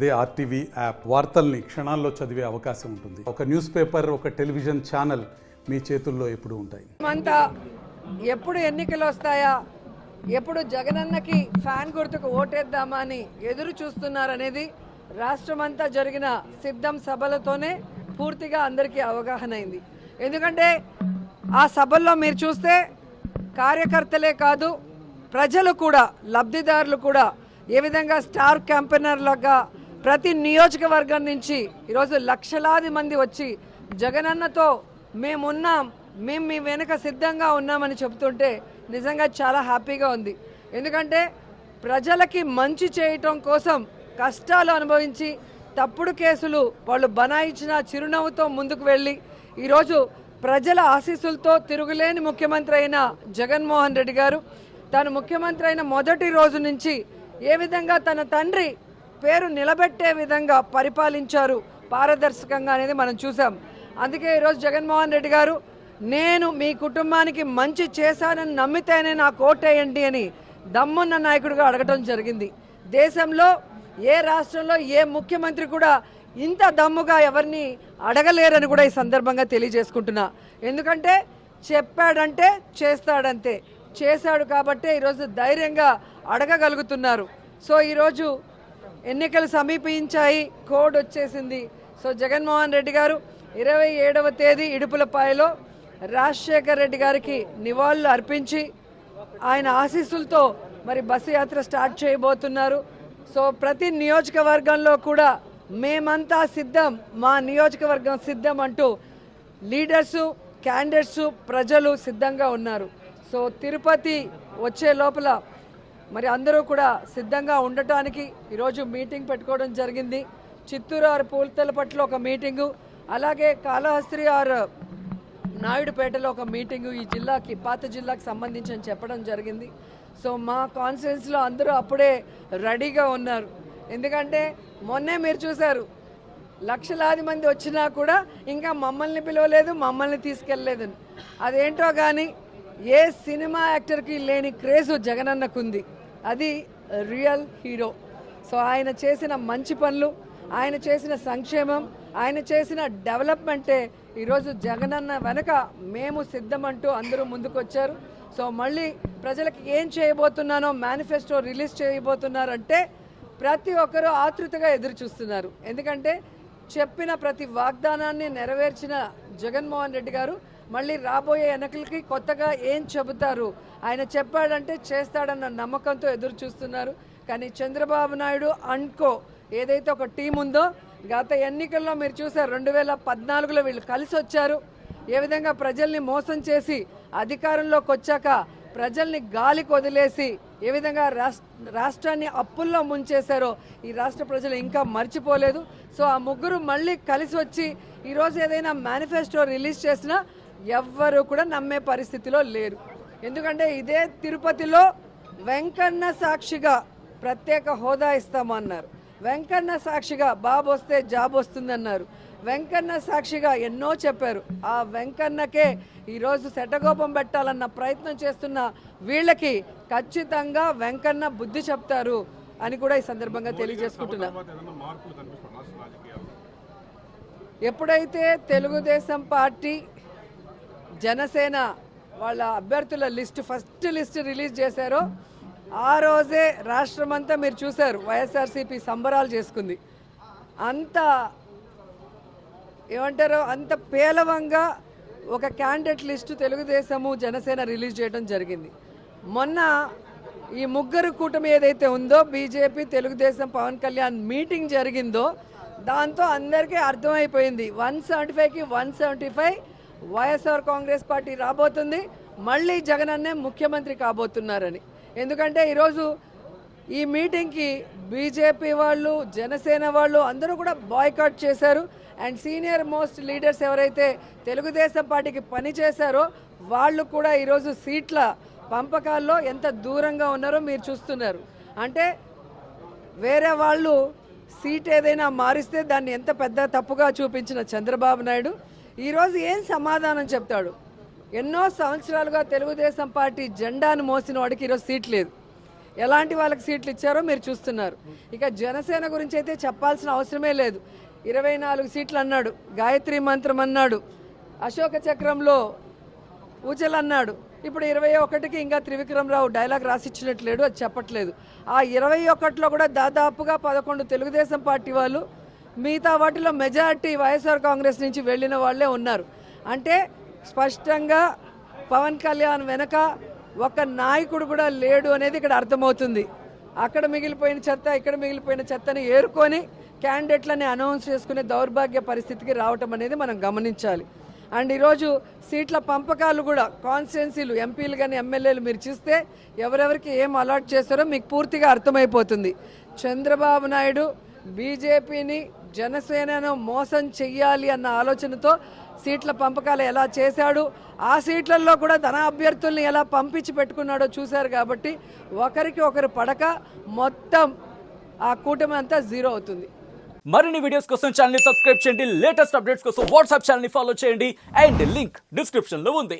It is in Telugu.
అదే ఆర్టీవీ యాప్ వార్తల్ని క్షణాల్లో చదివే అవకాశం ఉంటుంది. ఒక న్యూస్ పేపర్, ఒక టెలివిజన్ ఛానల్ మీ చేతుల్లో ఎప్పుడు ఉంటాయి. అంతా ఎప్పుడు ఎన్నికలు వస్తాయా, ఎప్పుడు జగనన్నకి ఫ్యాన్ గుర్తుకు ఓటేద్దామా అని ఎదురు చూస్తున్నారనేది రాష్ట్రమంతా జరిగిన సిద్ధం సభలతోనే పూర్తిగా అందరికీ అవగాహన అయింది. ఎందుకంటే ఆ సభల్లో మీరు చూస్తే కార్యకర్తలే కాదు, ప్రజలు కూడా, లబ్ధిదారులు కూడా ఏ విధంగా స్టార్ క్యాంపెయినర్లుగా ప్రతి నియోజకవర్గం నుంచి ఈరోజు లక్షలాది మంది వచ్చి జగనన్నతో మేమున్నాం, మేము మీ వెనుక సిద్ధంగా ఉన్నామని చెబుతుంటే నిజంగా చాలా హ్యాపీగా ఉంది. ఎందుకంటే ప్రజలకి మంచి చేయటం కోసం కష్టాలు అనుభవించి తప్పుడు కేసులు వాళ్ళు బనాయించిన చిరునవ్వుతో ముందుకు వెళ్ళి ఈరోజు ప్రజల ఆశీస్సులతో తిరుగులేని ముఖ్యమంత్రి అయిన జగన్మోహన్ రెడ్డి గారు తాను ముఖ్యమంత్రి అయిన మొదటి రోజు నుంచి ఏ విధంగా తన తండ్రి పేరు నిలబెట్టే విధంగా పరిపాలించారు పారదర్శకంగా అనేది మనం చూసాం. అందుకే ఈరోజు జగన్మోహన్ రెడ్డి గారు నేను మీ కుటుంబానికి మంచి చేశానని నమ్మితేనే నాకు ఓటేయండి అని దమ్మున్న నాయకుడిగా అడగటం జరిగింది. దేశంలో ఏ రాష్ట్రంలో ఏ ముఖ్యమంత్రి కూడా ఇంత దమ్ముగా ఎవరిని అడగలేరని కూడా ఈ సందర్భంగా తెలియజేసుకుంటున్నా. ఎందుకంటే చెప్పాడంటే చేస్తాడంతే, చేశాడు కాబట్టే ఈరోజు ధైర్యంగా అడగగలుగుతున్నారు. సో ఈరోజు ఎన్నికలు సమీపించాయి, కోడ్ వచ్చేసింది. సో జగన్మోహన్ రెడ్డి గారు 27వ తేదీ ఇడుపులపాయలో రాజశేఖర్ రెడ్డి గారికి నివాళులు అర్పించి ఆయన ఆశీస్సులతో మరి బస్సు యాత్ర స్టార్ట్ చేయబోతున్నారు. సో ప్రతి నియోజకవర్గంలో కూడా మేమంతా సిద్ధం, మా నియోజకవర్గం సిద్ధం అంటూ లీడర్సు, క్యాండిడేట్సు, ప్రజలు సిద్ధంగా ఉన్నారు. సో తిరుపతి వచ్చే లోపల మరి అందరూ కూడా సిద్ధంగా ఉండటానికి ఈరోజు మీటింగ్ పెట్టుకోవడం జరిగింది. చిత్తూరు ఆరు పూలతలపట్ల ఒక మీటింగు, అలాగే కాళహస్త్రి ఆరు నాయుడుపేటలో ఒక మీటింగు ఈ జిల్లాకి, పాత జిల్లాకి సంబంధించి అని చెప్పడం జరిగింది. సో మా కాన్ఫరెన్స్లో అందరూ అప్పుడే రెడీగా ఉన్నారు. ఎందుకంటే మొన్నే మీరు చూశారు, లక్షలాది మంది వచ్చినా కూడా ఇంకా మమ్మల్ని పిలవలేదు, మమ్మల్ని తీసుకెళ్ళలేదు. అదేంటో కానీ ఏ సినిమా యాక్టర్కి లేని క్రేజు జగనన్నకుంది. అది రియల్ హీరో. సో ఆయన చేసిన మంచి పనులు, ఆయన చేసిన సంక్షేమం, ఆయన చేసిన డెవలప్మెంటే ఈరోజు జగనన్న వెనక మేము సిద్ధమంటూ అందరూ ముందుకొచ్చారు. సో మళ్ళీ ప్రజలకు ఏం చేయబోతున్నానో మేనిఫెస్టో రిలీజ్ చేయబోతున్నారంటే ప్రతి ఒక్కరూ ఆతృతగా ఎదురు చూస్తున్నారు. ఎందుకంటే చెప్పిన ప్రతి వాగ్దానాన్ని నెరవేర్చిన జగన్మోహన్ రెడ్డి గారు మళ్ళీ రాబోయే ఎన్నికలకి కొత్తగా ఏం చెబుతారు, ఆయన చెప్పాడంటే చేస్తాడన్న నమ్మకంతో ఎదురు చూస్తున్నారు. కానీ చంద్రబాబు నాయుడు అండ్కో ఏదైతే ఒక టీం ఉందో, గత ఎన్నికల్లో మీరు చూసారు 2014లో వీళ్ళు కలిసి వచ్చారు. ఏ విధంగా ప్రజల్ని మోసం చేసి అధికారంలోకి వచ్చాక ప్రజల్ని గాలికి వదిలేసి ఏ విధంగా రాష్ట్రాన్ని అప్పుల్లో ముంచేశారో ఈ రాష్ట్ర ప్రజలు ఇంకా మర్చిపోలేదు. సో ఆ ముగ్గురు మళ్ళీ కలిసి వచ్చి ఈరోజు ఏదైనా మేనిఫెస్టో రిలీజ్ చేసినా ఎవ్వరూ కూడా నమ్మే పరిస్థితిలో లేరు. ఎందుకంటే ఇదే తిరుపతిలో వెంకన్న సాక్షిగా ప్రత్యేక హోదా ఇస్తామన్నారు, వెంకన్న సాక్షిగా బాబు వస్తే జాబ్ వస్తుందన్నారు, వెంకన్న సాక్షిగా ఎన్నో చెప్పారు. ఆ వెంకన్నకే ఈరోజు శటగోపం పెట్టాలన్న ప్రయత్నం చేస్తున్న వీళ్ళకి ఖచ్చితంగా వెంకన్న బుద్ధి చెప్తారు అని కూడా ఈ సందర్భంగా తెలియజేసుకుంటున్నా. ఎప్పుడైతే తెలుగుదేశం పార్టీ, జనసేన వాళ్ళ అభ్యర్థుల ఫస్ట్ లిస్ట్ రిలీజ్ చేశారో ఆ రోజే రాష్ట్రమంతా మీరు చూశారు వైఎస్ఆర్సీపీ సంబరాలు చేసుకుంది. అంత ఏమంటారో అంత పేలవంగా ఒక candidate list Telugu Desam, Janasena release చేయడం జరిగింది. మొన్న ఈ ముగ్గురు కూటమి ఏదైతే ఉందో, బీజేపీ, తెలుగుదేశం, పవన్ కళ్యాణ్ మీటింగ్ జరిగిందో దాంతో అందరికీ అర్థమైపోయింది 175కి 175 వైఎస్ఆర్ కాంగ్రెస్ పార్టీ రాబోతుంది, మళ్ళీ జగనన్నే ముఖ్యమంత్రి కాబోతున్నారని. ఎందుకంటే ఈరోజు ఈ మీటింగ్కి బీజేపీ వాళ్ళు, జనసేన వాళ్ళు అందరూ కూడా బాయ్కాట్ చేశారు. అండ్ సీనియర్ మోస్ట్ లీడర్స్ ఎవరైతే తెలుగుదేశం పార్టీకి పనిచేశారో వాళ్ళు కూడా ఈరోజు సీట్ల పంపకాల్లో ఎంత దూరంగా ఉన్నారో మీరు చూస్తున్నారు. అంటే వేరే వాళ్ళు సీట్ ఏదైనా మారిస్తే దాన్ని ఎంత పెద్ద తప్పుగా చూపించిన చంద్రబాబు నాయుడు ఈరోజు ఏం సమాధానం చెప్తాడు? ఎన్నో సంవత్సరాలుగా తెలుగుదేశం పార్టీ జెండాను మోసిన వాడికి ఈరోజు సీట్ లేదు. ఎలాంటి వాళ్ళకి సీట్లు ఇచ్చారో మీరు చూస్తున్నారు. ఇక జనసేన గురించి అయితే చెప్పాల్సిన అవసరమే లేదు. 24 సీట్లు అన్నాడు, గాయత్రి మంత్రం అన్నాడు, అశోక చక్రంలో ఊచలు అన్నాడు. ఇప్పుడు 21కి ఇంకా త్రివిక్రమరావు డైలాగ్ రాసిచ్చినట్లేడు, అది చెప్పట్లేదు. ఆ 21లో కూడా దాదాపుగా 11 తెలుగుదేశం పార్టీ వాళ్ళు, మిగతా వాటిలో మెజారిటీ వైఎస్ఆర్ కాంగ్రెస్ నుంచి వెళ్ళిన వాళ్ళే ఉన్నారు. అంటే స్పష్టంగా పవన్ కళ్యాణ్ వెనక ఒక నాయకుడు కూడా లేడు అనేది ఇక్కడ అర్థమవుతుంది. అక్కడ మిగిలిపోయిన చెత్త, ఇక్కడ మిగిలిపోయిన చెత్తని ఏరుకొని క్యాండిడేట్లని అనౌన్స్ చేసుకునే దౌర్భాగ్య పరిస్థితికి రావటం అనేది మనం గమనించాలి. అండ్ ఈరోజు సీట్ల పంపకాలు కూడా కాన్స్టిట్యున్సీలు, ఎంపీలు కానీ ఎమ్మెల్యేలు మీరు చూస్తే ఎవరెవరికి ఏం అలాట్ చేస్తారో మీకు పూర్తిగా అర్థమైపోతుంది. చంద్రబాబు నాయుడు బీజేపీని, జనసేనను మోసం చెయ్యాలి అన్న ఆలోచనతో సీట్ల పంపకాలు ఎలా చేశాడు, ఆ సీట్లలో కూడా తన అభ్యర్థుల్ని ఎలా పంపించి పెట్టుకున్నాడో చూశారు. కాబట్టి ఒకరికి ఒకరు పడక మొత్తం ఆ కూటమి అంతా జీరో అవుతుంది. మరిన్ని వీడియోస్ కోసం ఛానల్ ని సబ్స్క్రైబ్ చేయండి, లేటెస్ట్ అప్డేట్స్ కోసం వాట్సాప్ ఛానల్ ని ఫాలో చేయండి అండ్ లింక్ డిస్క్రిప్షన్ లో ఉంది.